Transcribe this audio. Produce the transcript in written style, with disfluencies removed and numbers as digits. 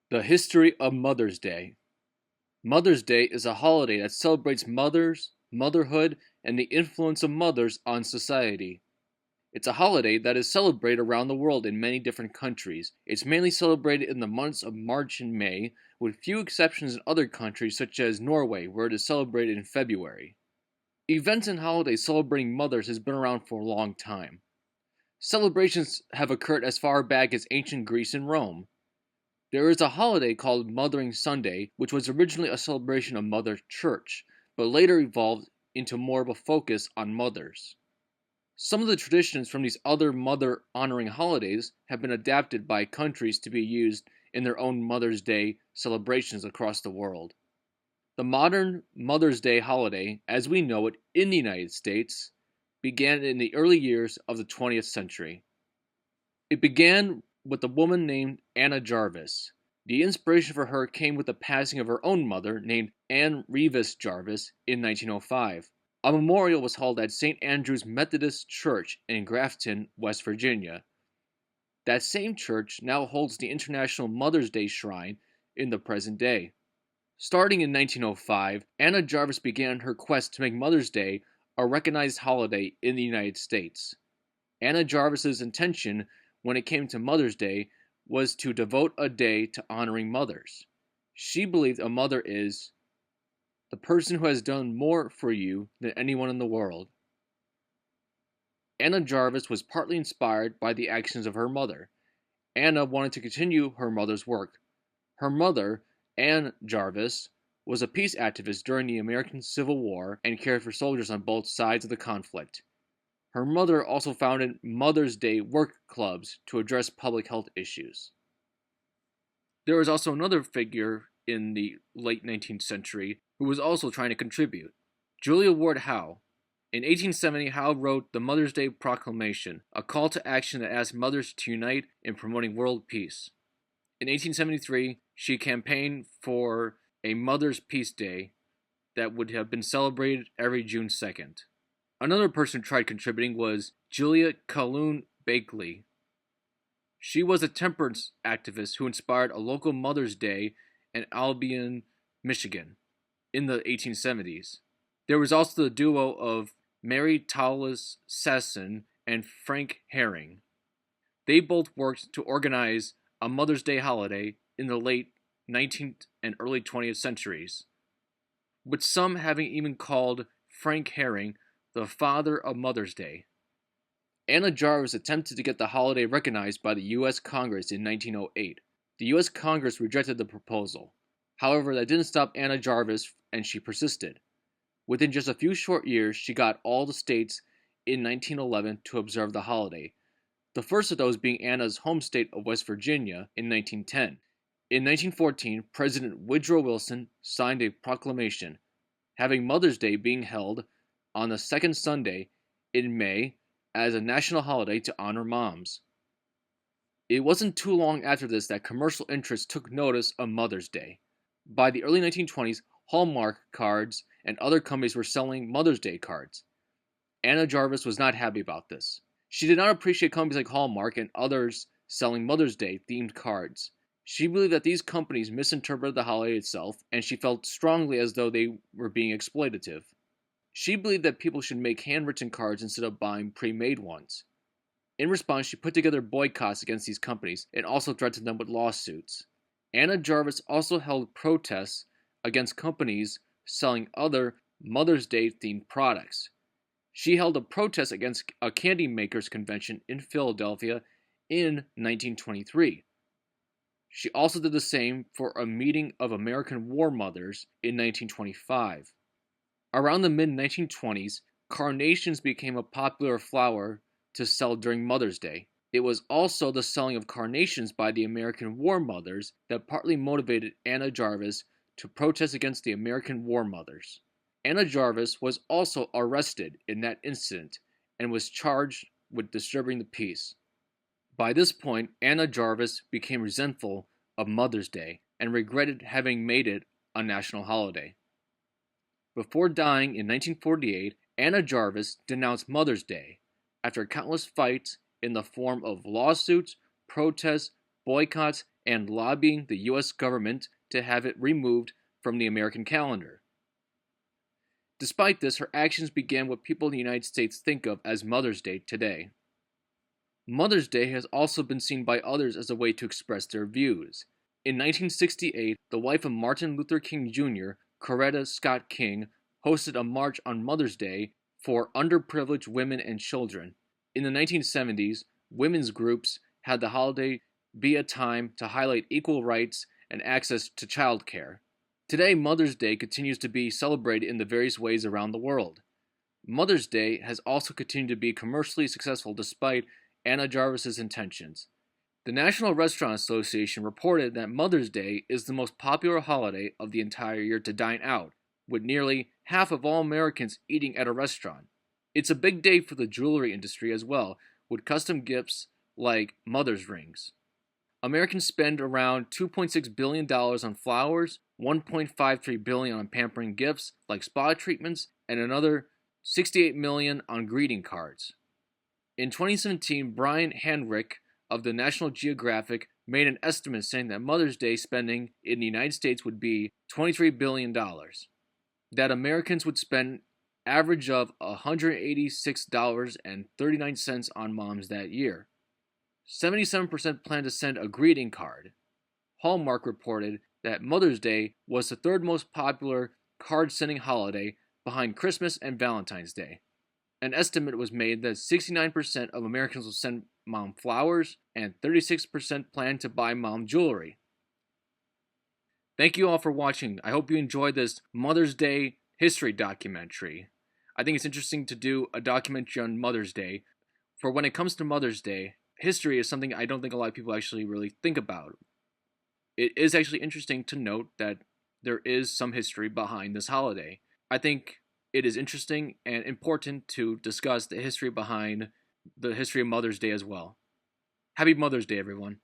The history of Mother's Day. Mother's Day is a holiday that celebrates mothers, motherhood, and the influence of mothers on society. It's a holiday that is celebrated around the world in many different countries. It's mainly celebrated in the months of March and May, with few exceptions in other countries such as Norway, where it is celebrated in February. Events and holidays celebrating mothers has been around for a long time. Celebrations have occurred as far back as ancient Greece and Rome. There is a holiday called Mothering Sunday, which was originally a celebration of Mother Church, but later evolved into more of a focus on mothers. Some of the traditions from these other mother honoring holidays have been adapted by countries to be used in their own Mother's Day celebrations across the world. The modern Mother's Day holiday, as we know it in the United States, began in the early years of the 20th century. It began with a woman named Anna Jarvis. The inspiration for her came with the passing of her own mother, named Anne Revis Jarvis, in 1905. A memorial was held at St. Andrew's Methodist Church in Grafton, West Virginia. That same church now holds the International Mother's Day Shrine in the present day. Starting in 1905, Anna Jarvis began her quest to make Mother's Day a recognized holiday in the United States. Anna Jarvis's intention when it came to Mother's Day was to devote a day to honoring mothers. She believed a mother is the person who has done more for you than anyone in the world. Anna Jarvis was partly inspired by the actions of her mother. Anna wanted to continue her mother's work. Her mother, Anne Jarvis, was a peace activist during the American Civil War and cared for soldiers on both sides of the conflict. Her mother also founded Mother's Day work clubs to address public health issues. There was also another figure in the late 19th century who was also trying to contribute, Julia Ward Howe. In 1870, Howe wrote the Mother's Day Proclamation, a call to action that asked mothers to unite in promoting world peace. In 1873, she campaigned for a Mother's Peace Day that would have been celebrated every June 2nd. Another person who tried contributing was Julia Calhoun Bakley. She was a temperance activist who inspired a local Mother's Day in Albion, Michigan, in the 1870s. There was also the duo of Mary Tallis Sasson and Frank Herring. They both worked to organize a Mother's Day holiday in the late 19th and early 20th centuries, with some having even called Frank Herring the father of Mother's Day. Anna Jarvis attempted to get the holiday recognized by the U.S. Congress in 1908. The U.S. Congress rejected the proposal. However, that didn't stop Anna Jarvis, and she persisted. Within just a few short years, she got all the states in 1911 to observe the holiday, the first of those being Anna's home state of West Virginia in 1910. In 1914, President Woodrow Wilson signed a proclamation having Mother's Day being held on the second Sunday in May as a national holiday to honor moms. It wasn't too long after this that commercial interests took notice of Mother's Day. By the early 1920s, Hallmark cards and other companies were selling Mother's Day cards. Anna Jarvis was not happy about this. She did not appreciate companies like Hallmark and others selling Mother's Day themed cards. She believed that these companies misinterpreted the holiday itself, and she felt strongly as though they were being exploitative. She believed that people should make handwritten cards instead of buying pre-made ones. In response, she put together boycotts against these companies and also threatened them with lawsuits. Anna Jarvis also held protests against companies selling other Mother's Day themed products. She held a protest against a candy makers convention in Philadelphia in 1923. She also did the same for a meeting of American war mothers in 1925. Around the mid-1920s, carnations became a popular flower to sell during Mother's Day. It was also the selling of carnations by the American war mothers that partly motivated Anna Jarvis to protest against the American war mothers. Anna Jarvis was also arrested in that incident and was charged with disturbing the peace. By this point, Anna Jarvis became resentful of Mother's Day and regretted having made it a national holiday. Before dying in 1948, Anna Jarvis denounced Mother's Day after countless fights in the form of lawsuits, protests, boycotts, and lobbying the U.S. government to have it removed from the American calendar. Despite this, her actions began what people in the United States think of as Mother's Day today. Mother's Day has also been seen by others as a way to express their views. In 1968, the wife of Martin Luther King Jr., Coretta Scott King, hosted a march on Mother's Day for underprivileged women and children. In the 1970s, women's groups had the holiday be a time to highlight equal rights and access to childcare. Today, Mother's Day continues to be celebrated in the various ways around the world. Mother's Day has also continued to be commercially successful despite Anna Jarvis's intentions. The National Restaurant Association reported that Mother's Day is the most popular holiday of the entire year to dine out, with nearly half of all Americans eating at a restaurant. It's a big day for the jewelry industry as well, with custom gifts like mother's rings. Americans spend around $2.6 billion on flowers, $1.53 billion on pampering gifts like spa treatments, and another $68 million on greeting cards. In 2017, Brian Handrick of the National Geographic made an estimate saying that Mother's Day spending in the United States would be $23 billion. That Americans would spend average of $186.39 on moms that year. 77% plan to send a greeting card. Hallmark reported that Mother's Day was the third most popular card-sending holiday behind Christmas and Valentine's Day. An estimate was made that 69% of Americans will send mom flowers and 36% plan to buy mom jewelry. Thank you all for watching. I hope you enjoyed this Mother's Day history documentary. I think it's interesting to do a documentary on Mother's Day. For when it comes to Mother's Day, history is something I don't think a lot of people actually really think about. It is actually interesting to note that there is some history behind this holiday. I think it is interesting and important to discuss the history behind the history of Mother's Day as well. Happy Mother's Day, everyone.